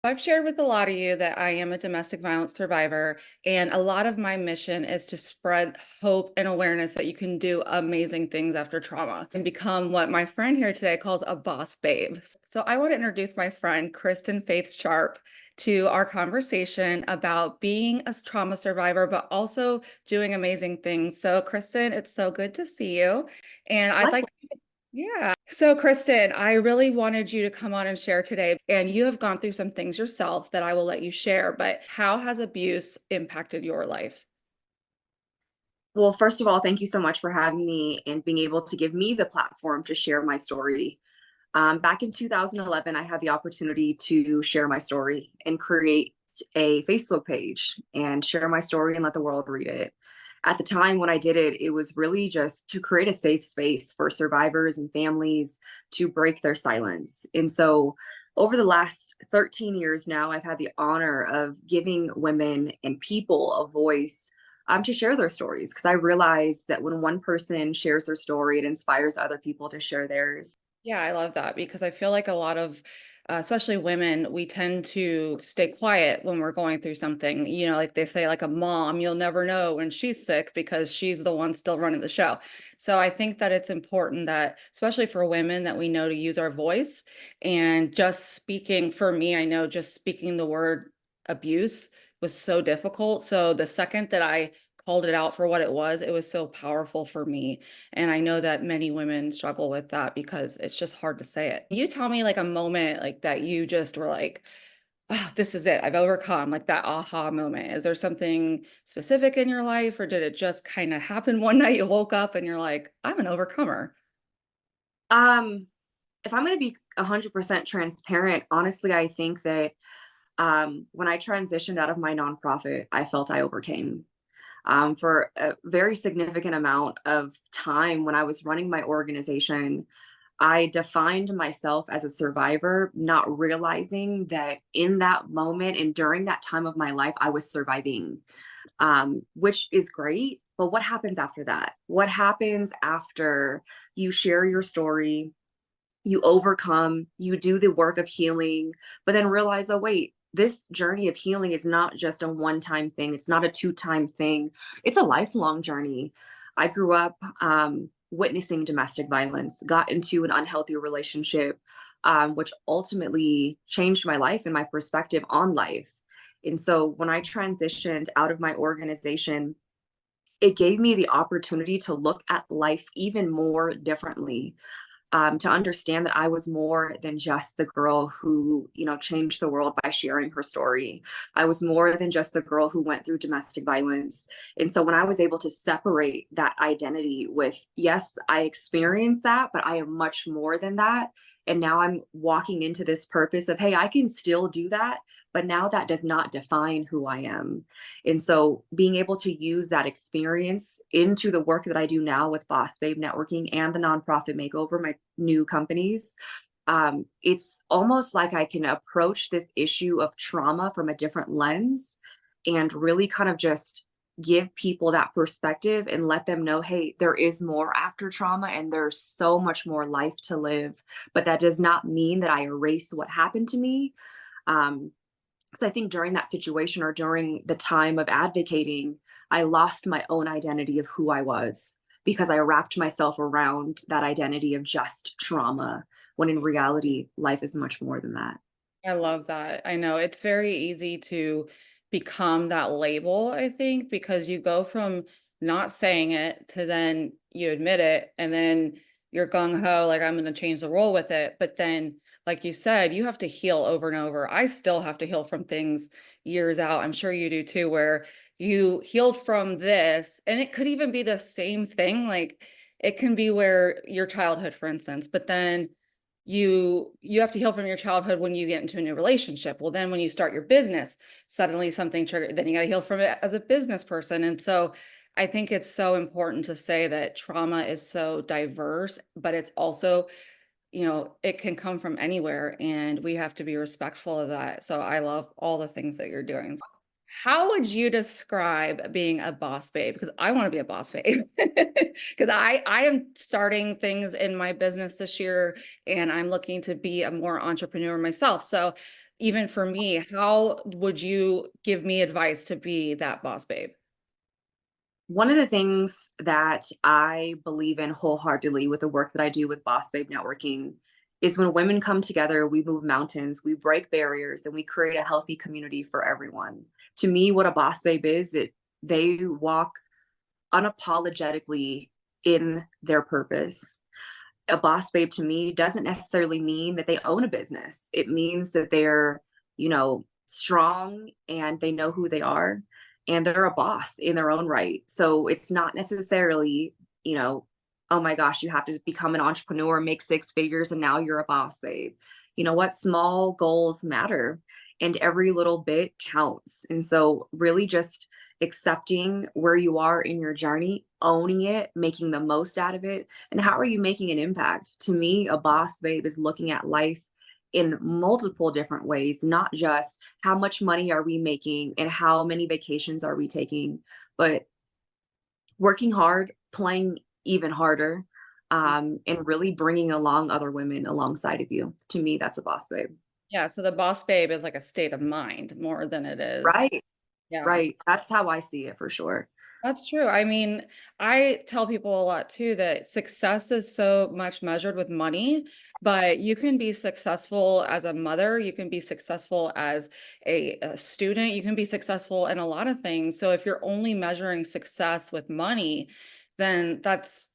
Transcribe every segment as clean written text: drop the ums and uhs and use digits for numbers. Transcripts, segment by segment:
I've shared with a lot of you that I am a domestic violence survivor, and a lot of my mission is to spread hope and awareness that you can do amazing things after trauma and become what my friend here today calls a boss babe. So, I want to introduce my friend, Kristen Faith Sharpe, to our conversation about being a trauma survivor, but also doing amazing things. So, Kristen, it's so good to see you. And I'd like yeah. So, Kristen, I really wanted you to come on and share today. And you have gone through some things yourself that I will let you share, but how has abuse impacted your life? Well, first of all, thank you so much for having me and being able to give me the platform to share my story. Back in 2011, I had the opportunity to share my story and create a Facebook page and share my story and let the world read it. At the time when I did it, it was really just to create a safe space for survivors and families to break their silence. And so, over the last 13 years now, I've had the honor of giving women and people a voice to share their stories because I realize that when one person shares their story, it inspires other people to share theirs. Yeah, I love that because I feel like a lot of, especially women, we tend to stay quiet when we're going through something. Like they say, like a mom, you'll never know when she's sick because she's the one still running the show. So I think that it's important that, especially for women, that we know to use our voice and just speaking. For me, I know just speaking the word abuse was so difficult. So the second that I called it out for what it was so powerful for me, and I know that many women struggle with that because it's just hard to say it. You tell me like a moment like that you just were like, oh, this is it. I've overcome like that aha moment. Is there something specific in your life or did it just kind of happen one night you woke up and you're like, I'm an overcomer? Um, if I'm going to be 100% transparent, honestly, I think that when I transitioned out of my nonprofit, I felt I overcame. For a very significant amount of time when I was running my organization, I defined myself as a survivor, not realizing that in that moment and during that time of my life, I was surviving, which is great. But what happens after that? What happens after you share your story, you overcome, you do the work of healing, but then realize, oh, wait, this journey of healing is not just a one time thing, it's not a two-time thing, it's a lifelong journey. I grew up witnessing domestic violence, got into an unhealthy relationship, which ultimately changed my life and my perspective on life. And so when I transitioned out of my organization, it gave me the opportunity to look at life even more differently, to understand that I was more than just the girl who, changed the world by sharing her story. I was more than just the girl who went through domestic violence. And so when I was able to separate that identity with, yes, I experienced that, but I am much more than that. And now I'm walking into this purpose of, hey, I can still do that, but now that does not define who I am. And so being able to use that experience into the work that I do now with Boss Babe Networking and the nonprofit Makeover, my new companies, it's almost like I can approach this issue of trauma from a different lens and really kind of just give people that perspective and let them know, hey, there is more after trauma and there's so much more life to live. But that does not mean that I erase what happened to me. Because I think during that situation or during the time of advocating, I lost my own identity of who I was because I wrapped myself around that identity of just trauma, when in reality, life is much more than that. I love that. I know it's very easy to become that label, I think, because you go from not saying it to then you admit it and then you're gung ho, like I'm going to change the world with it. But then, like you said, you have to heal over and over. I still have to heal from things years out. I'm sure you do too, where you healed from this, and it could even be the same thing. Like it can be where your childhood, for instance, but then you have to heal from your childhood when you get into a new relationship. Well, then when you start your business, suddenly something triggered, then you got to heal from it as a business person. And so I think it's so important to say that trauma is so diverse, but it's also, it can come from anywhere and we have to be respectful of that. So I love all the things that you're doing. How would you describe being a boss babe? Because I want to be a boss babe. Because I am starting things in my business this year and I'm looking to be a more entrepreneur myself. So even for me, how would you give me advice to be that boss babe? One of the things that I believe in wholeheartedly with the work that I do with Boss Babe Networking is when women come together, we move mountains, we break barriers, and we create a healthy community for everyone. To me, what a boss babe is, they walk unapologetically in their purpose. A boss babe to me doesn't necessarily mean that they own a business. It means that they're, strong and they know who they are and they're a boss in their own right. So it's not necessarily, you know, oh my gosh, you have to become an entrepreneur, make six figures, and now you're a boss babe. You know what? Small goals matter and every little bit counts. And so, really, just accepting where you are in your journey, owning it, making the most out of it, and how are you making an impact? To me, a boss babe is looking at life in multiple different ways, not just how much money are we making and how many vacations are we taking, but working hard, playing even harder, and really bringing along other women alongside of you. To me, that's a boss babe. Yeah, so the boss babe is like a state of mind more than it is. Right. Yeah. Right. That's how I see it for sure. That's true. I mean, I tell people a lot too that success is so much measured with money, but you can be successful as a mother, you can be successful as a student, you can be successful in a lot of things. So if you're only measuring success with money, then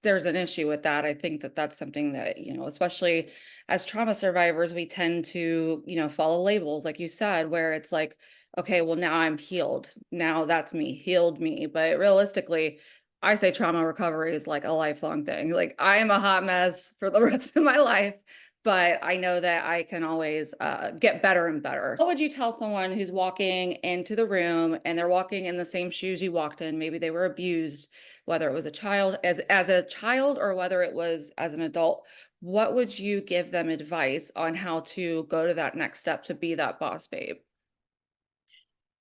there's an issue with that. I think that that's something that, especially as trauma survivors, we tend to, follow labels, like you said, where it's like, okay, well, now I'm healed. Now that's me, healed me. But realistically, I say trauma recovery is like a lifelong thing. Like I am a hot mess for the rest of my life, but I know that I can always get better and better. What would you tell someone who's walking into the room and they're walking in the same shoes you walked in? Maybe they were abused, whether it was a child as a child or whether it was as an adult. What would you give them advice on how to go to that next step to be that boss babe?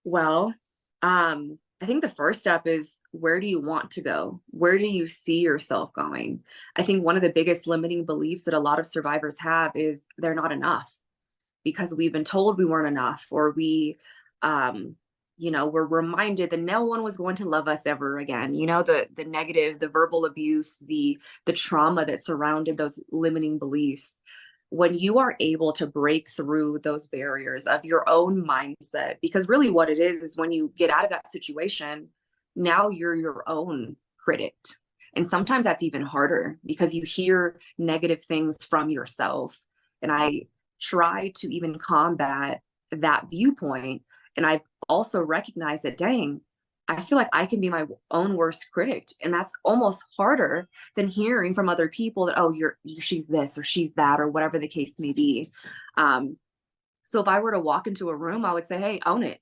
Well, I think the first step is, where do you want to go? Where do you see yourself going? I think one of the biggest limiting beliefs that a lot of survivors have is they're not enough because we've been told we weren't enough, or um, we're reminded that no one was going to love us ever again. The negative, the verbal abuse, the trauma that surrounded those limiting beliefs. When you are able to break through those barriers of your own mindset, because really what it is when you get out of that situation, now you're your own critic. And sometimes that's even harder because you hear negative things from yourself. And I try to even combat that viewpoint. And I've also recognized that, dang, I feel like I can be my own worst critic. And that's almost harder than hearing from other people that, oh, she's this or she's that or whatever the case may be. So if I were to walk into a room, I would say, hey, own it.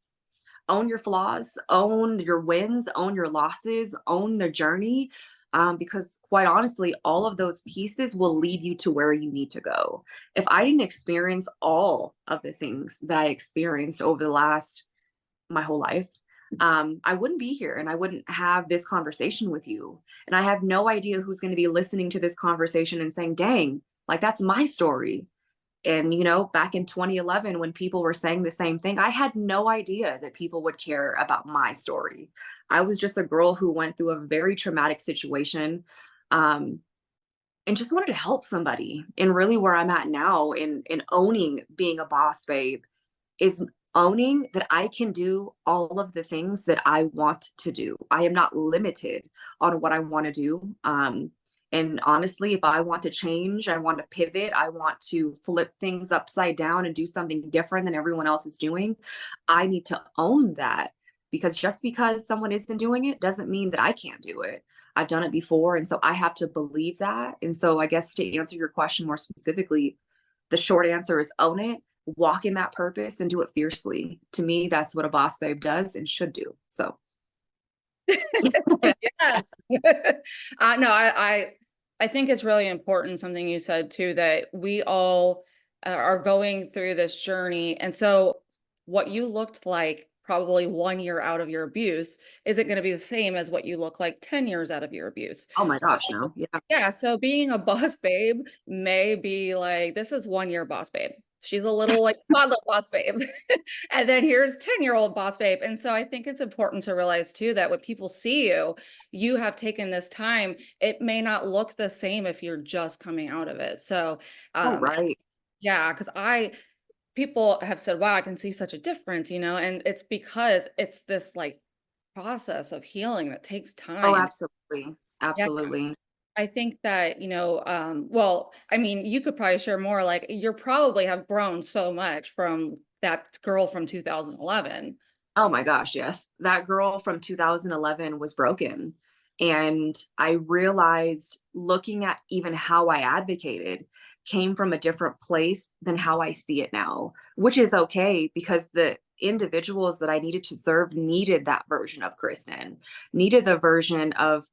Own your flaws, own your wins, own your losses, own the journey. Because quite honestly, all of those pieces will lead you to where you need to go. If I didn't experience all of the things that I experienced over the last my whole life, I wouldn't be here and I wouldn't have this conversation with you. And I have no idea who's going to be listening to this conversation and saying, dang, like that's my story. And, back in 2011, when people were saying the same thing, I had no idea that people would care about my story. I was just a girl who went through a very traumatic situation, um, and just wanted to help somebody. And really, where I'm at now in owning being a boss babe is owning that I can do all of the things that I want to do. I am not limited on what I want to do. And honestly, if I want to change, I want to pivot, I want to flip things upside down and do something different than everyone else is doing, I need to own that, because just because someone isn't doing it doesn't mean that I can't do it. I've done it before. And so I have to believe that. And so I guess to answer your question more specifically, the short answer is own it, walk in that purpose, and do it fiercely. To me, that's what a boss babe does and should do. So, Yes. No, I think it's really important, something you said too, that we all are going through this journey. And so what you looked like probably 1 year out of your abuse isn't going to be the same as what you look like 10 years out of your abuse. oh my gosh, So, no. Yeah. yeah, so being a boss babe may be like, this is 1 year boss babe. She's a little like toddler boss babe. And then here's 10-year-old boss babe. And so I think it's important to realize too that when people see you, you have taken this time. It may not look the same if you're just coming out of it. So Oh, um right. yeah, because I people have said, wow, I can see such a difference, and it's because it's this like process of healing that takes Oh, time. absolutely. Yeah. Absolutely. I think that, well, I mean, you could probably share more, like, you're probably have grown so much from that girl from 2011. Oh my gosh, yes. That girl from 2011 was broken. And I realized looking at even how I advocated came from a different place than how I see it now, which is okay because the individuals that I needed to serve needed that version of Kristen, needed the version of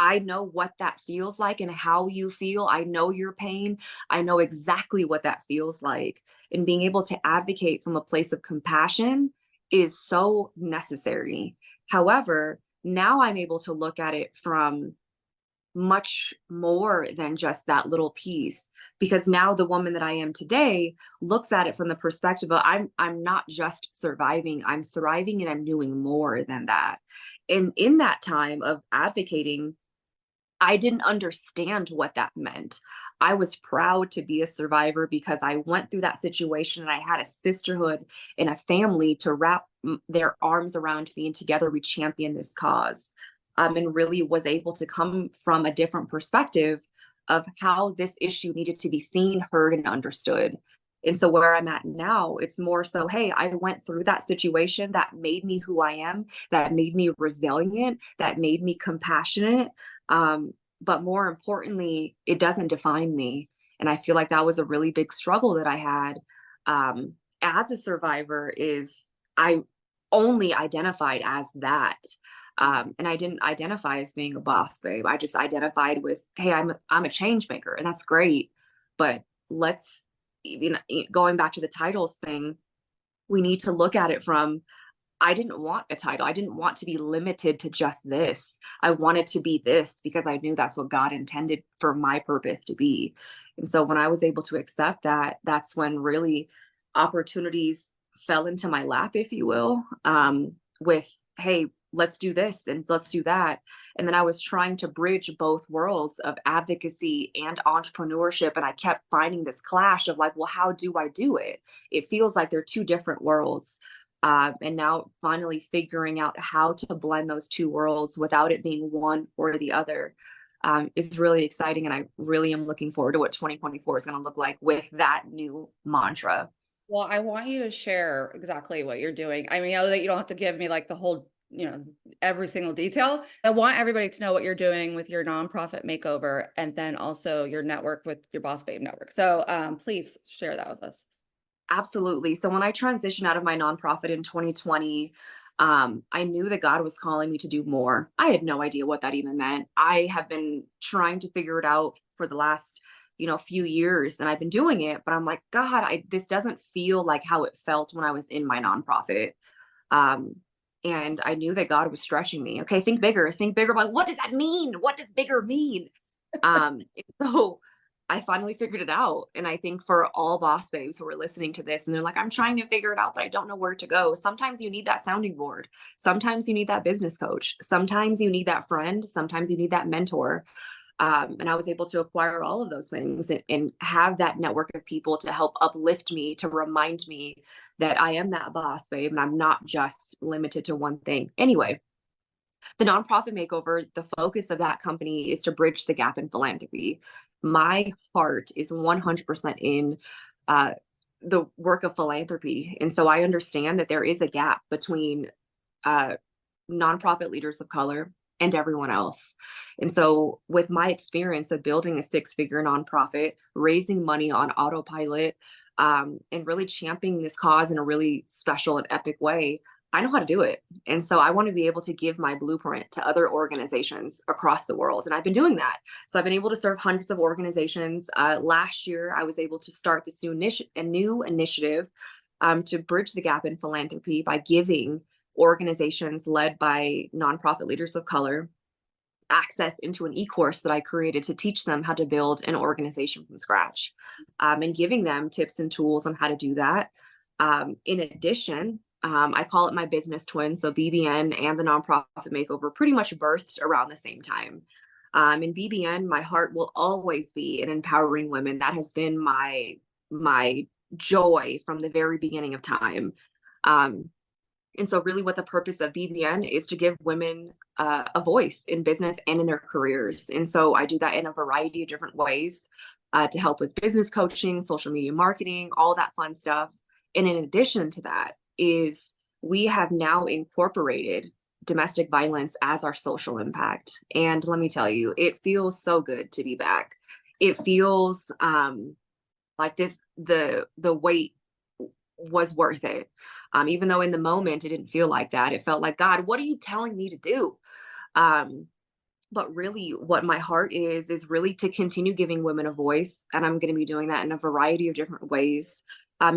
I know what that feels like and how you feel. I know your pain. I know exactly what that feels like. And being able to advocate from a place of compassion is so necessary. However, now I'm able to look at it from much more than just that little piece because now the woman that I am today looks at it from the perspective of I'm not just surviving, I'm thriving and I'm doing more than that. And in that time of advocating I didn't understand what that meant. I was proud to be a survivor because I went through that situation and I had a sisterhood and a family to wrap their arms around me, and together we championed this cause. And really was able to come from a different perspective of how this issue needed to be seen, heard, and understood. And so where I'm at now, it's more so, hey, I went through that situation that made me who I am, that made me resilient, that made me compassionate. But more importantly, it doesn't define me. And I feel like that was a really big struggle that I had as a survivor is I only identified as that. And I didn't identify as being a boss babe. I just identified with, hey, I'm a change maker, and that's great. But let's going back to the titles thing, we need to look at it from I didn't want a title. I didn't want to be limited to just this. I wanted to be this because I knew that's what God intended for my purpose to be. And so when I was able to accept that, that's when really opportunities fell into my lap, if you will, with, hey, let's do this and let's do that. And then I was trying to bridge both worlds of advocacy and entrepreneurship. And I kept finding this clash of like, well, how do I do it? It feels like they're two different worlds. And now finally figuring out how to blend those two worlds without it being one or the other is really exciting. And I really am looking forward to what 2024 is going to look like with that new mantra. Well, I want you to share exactly what you're doing. I mean, I know that you don't have to give me like the whole, every single detail. I want everybody to know what you're doing with your nonprofit makeover and then also your network with your Boss Babe network. So please share that with us. Absolutely. So when I transitioned out of my nonprofit in 2020, I knew that God was calling me to do more. I had no idea what that even meant. I have been trying to figure it out for the last, few years, and I've been doing it, but I'm like, God, this doesn't feel like how it felt when I was in my nonprofit. Um, and I knew that God was stretching me. Okay, think bigger, think bigger. I'm like, what does that mean? What does bigger mean? So I finally figured it out. And I think for all boss babes who are listening to this and they're like, I'm trying to figure it out, but I don't know where to go. Sometimes you need that sounding board. Sometimes you need that business coach. Sometimes you need that friend. Sometimes you need that mentor. And I was able to acquire all of those things and have that network of people to help uplift me, to remind me that I am that boss babe and I'm not just limited to one thing. Anyway, the nonprofit makeover, the focus of that company is to bridge the gap in philanthropy. My heart is 100% in uh, the work of philanthropy. And so I understand that there is a gap between uh, nonprofit leaders of color and everyone else. And so, with my experience of building a six-figure nonprofit, raising money on autopilot, and really championing this cause in a really special and epic way, I know how to do it. And so I want to be able to give my blueprint to other organizations across the world. And I've been doing that. So I've been able to serve hundreds of organizations. Last year, I was able to start this new initiative to bridge the gap in philanthropy by giving organizations led by nonprofit leaders of color access into an e-course that I created to teach them how to build an organization from scratch, and giving them tips and tools on how to do that. In addition, I call it my business twin. So BBN and the nonprofit Makeover pretty much birthed around the same time. In BBN, my heart will always be in empowering women. That has been my joy from the very beginning of time. And so really what the purpose of BBN is to give women a voice in business and in their careers. And so I do that in a variety of different ways, to help with business coaching, social media marketing, all that fun stuff. And in addition to that is we have now incorporated domestic violence as our social impact. And let me tell you, it feels so good to be back. It feels like the weight was worth it. Even though in the moment it didn't feel like that. It felt like, God, what are you telling me to do? But really what my heart is really to continue giving women a voice. And I'm going to be doing that in a variety of different ways.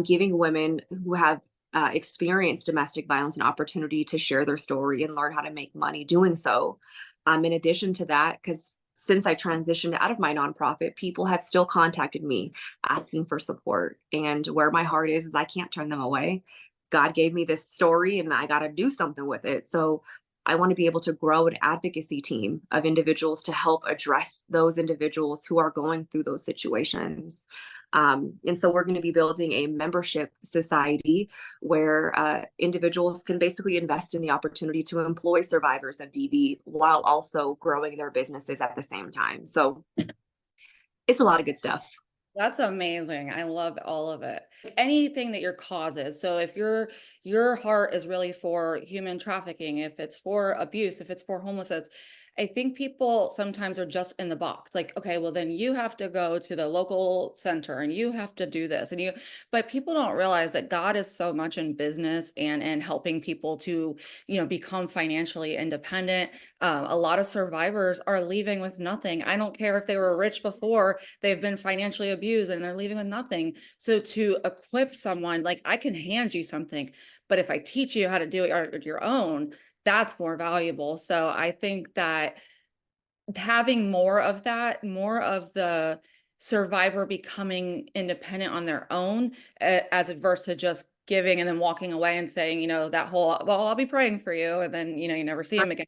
Giving women who have experienced domestic violence an opportunity to share their story and learn how to make money doing so. In addition to that, because since I transitioned out of my nonprofit, people have still contacted me asking for support. And where my heart is I can't turn them away. God gave me this story and I got to do something with it. So I want to be able to grow an advocacy team of individuals to help address those individuals who are going through those situations. And so we're going to be building a membership society where individuals can basically invest in the opportunity to employ survivors of DV while also growing their businesses at the same time. So it's a lot of good stuff. That's amazing. I love all of it. Anything that your cause is. So if your heart is really for human trafficking, if it's for abuse, if it's for homelessness, I think people sometimes are just in the box. Like, okay, well then you have to go to the local center and you have to do this and but people don't realize that God is so much in business and helping people to, become financially independent. A lot of survivors are leaving with nothing. I don't care if they were rich before, they've been financially abused and they're leaving with nothing. So to equip someone, like I can hand you something, but if I teach you how to do it on your own, that's more valuable. So I think that having more of that, more of the survivor becoming independent on their own, as adverse to just giving and then walking away and saying, that whole, well, I'll be praying for you. And then, you never see Right. him again.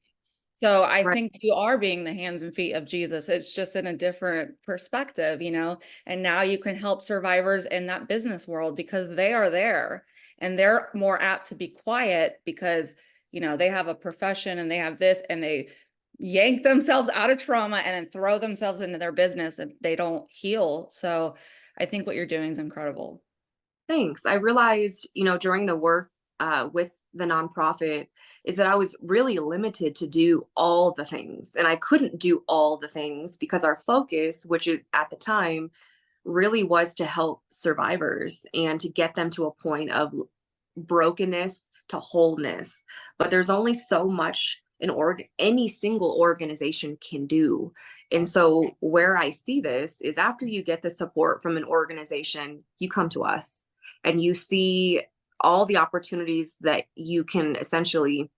So I Right. think you are being the hands and feet of Jesus. It's just in a different perspective, and now you can help survivors in that business world because they are there and they're more apt to be quiet because, they have a profession and they have this and they yank themselves out of trauma and then throw themselves into their business and they don't heal. So I think what you're doing is incredible. Thanks. I realized, during the work with the nonprofit, is that I was really limited to do all the things. And I couldn't do all the things because our focus, which is at the time, really was to help survivors and to get them to a point of brokenness to wholeness. But there's only so much any single organization can do. And so where I see this is after you get the support from an organization, you come to us and you see all the opportunities that you can essentially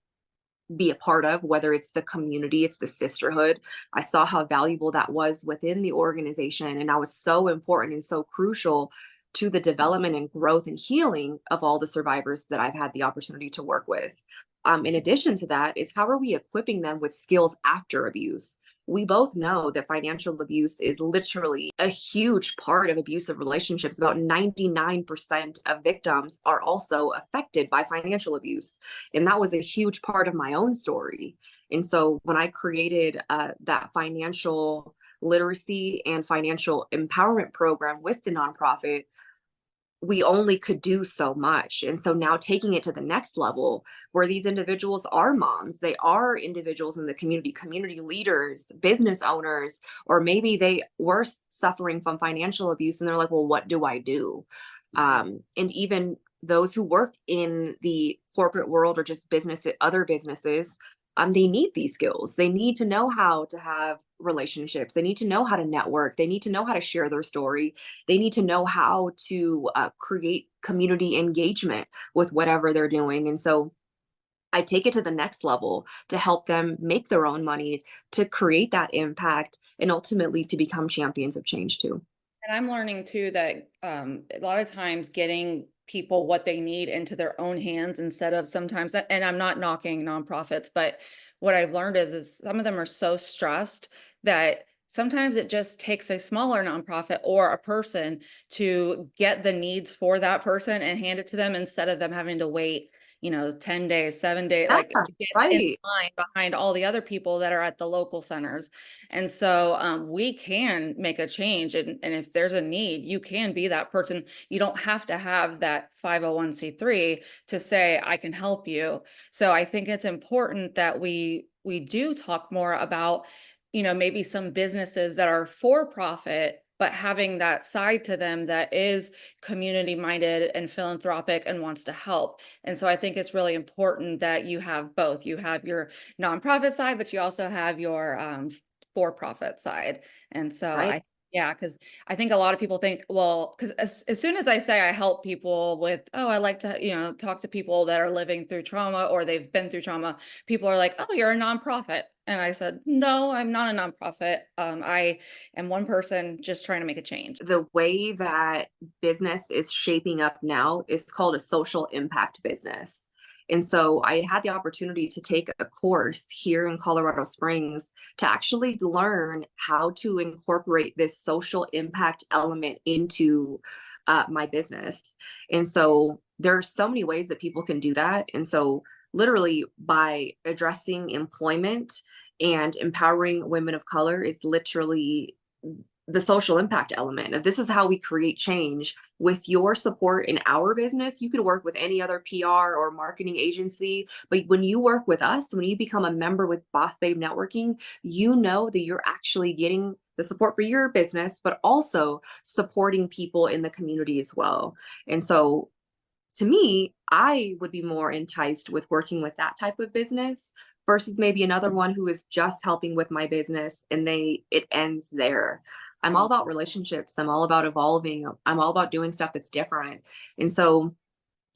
be a part of, whether it's the community, it's the sisterhood. I saw how valuable that was within the organization. And that was so important and so crucial to the development and growth and healing of all the survivors that I've had the opportunity to work with. In addition to that is how are we equipping them with skills after abuse? We both know that financial abuse is literally a huge part of abusive relationships. About 99% of victims are also affected by financial abuse. And that was a huge part of my own story. And so when I created that financial literacy and financial empowerment program with the nonprofit, we only could do so much. And so now taking it to the next level where these individuals are moms, they are individuals in the community leaders, business owners, or maybe they were suffering from financial abuse and they're like, well, what do I do? And even those who work in the corporate world or just other businesses, they need these skills. They need to know how to have relationships. They need to know how to network. They need to know how to share their story. They need to know how to create community engagement with whatever they're doing. And so I take it to the next level to help them make their own money, to create that impact, and ultimately to become champions of change too. And I'm learning too that a lot of times getting people what they need into their own hands instead of sometimes, and I'm not knocking nonprofits, but what I've learned is some of them are so stressed that sometimes it just takes a smaller nonprofit or a person to get the needs for that person and hand it to them instead of them having to wait, 10 days, 7 days, Yeah, like to get in right. line behind all the other people that are at the local centers. And so we can make a change. And if there's a need, you can be that person. You don't have to have that 501(c)(3) to say, I can help you. So I think it's important that we do talk more about, maybe some businesses that are for profit, but having that side to them that is community minded and philanthropic and wants to help. And so I think it's really important that you have both. You have your nonprofit side, but you also have your for-profit side. And so Right. yeah, because I think a lot of people think, well, because as soon as I say I help people with, oh, I like to, talk to people that are living through trauma or they've been through trauma, people are like, oh, you're a nonprofit. And I said, no, I'm not a nonprofit. I am one person just trying to make a change. The way that business is shaping up now is called a social impact business. And so I had the opportunity to take a course here in Colorado Springs to actually learn how to incorporate this social impact element into my business. And so there are so many ways that people can do that. And so, literally, by addressing employment and empowering women of color is literally the social impact element of this is how we create change. With your support in our business, you could work with any other PR or marketing agency, but when you work with us, when you become a member with Boss Babe Networking, you know that you're actually getting the support for your business, but also supporting people in the community as well. And so, to me, I would be more enticed with working with that type of business versus maybe another one who is just helping with my business and it ends there. I'm all Mm. about relationships. I'm all about evolving. I'm all about doing stuff that's different. And so,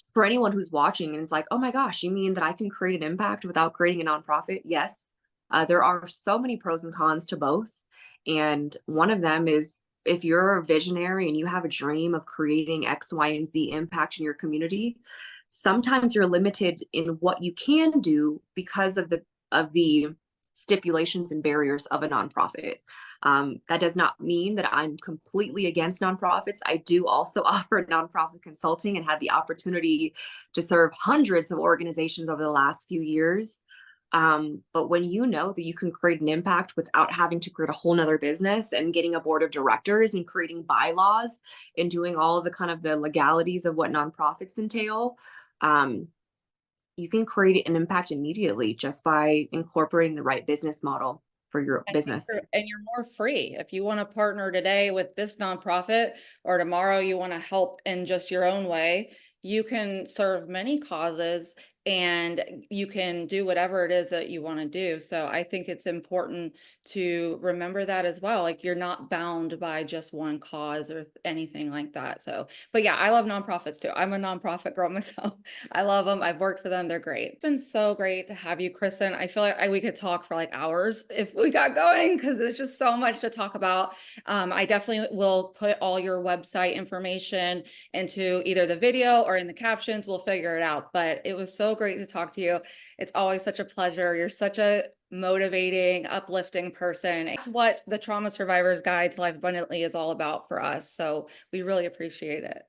for anyone who's watching and is like, oh my gosh, you mean that I can create an impact without creating a nonprofit? Yes. There are so many pros and cons to both. And one of them is, if you're a visionary and you have a dream of creating X, Y, and Z impact in your community, sometimes you're limited in what you can do because of the stipulations and barriers of a nonprofit. That does not mean that I'm completely against nonprofits. I do also offer nonprofit consulting and had the opportunity to serve hundreds of organizations over the last few years. But when you know that you can create an impact without having to create a whole nother business and getting a board of directors and creating bylaws and doing all the kind of the legalities of what nonprofits entail, um, you can create an impact immediately just by incorporating the right business model for your I think business. you're more free. If you want to partner today with this nonprofit or tomorrow you want to help in just your own way, you can serve many causes and you can do whatever it is that you want to do. So I think it's important to remember that as well. Like you're not bound by just one cause or anything like that. So, but yeah, I love nonprofits too. I'm a nonprofit girl myself. I love them. I've worked for them. They're great. It's been so great to have you, Kristen. I feel like we could talk for like hours if we got going because there's just so much to talk about. I definitely will put all your website information into either the video or in the captions. We'll figure it out. But it was so great to talk to you. It's always such a pleasure. You're such a motivating, uplifting person. It's what the Trauma Survivor's Guide to Life Abundantly is all about for us. So we really appreciate it.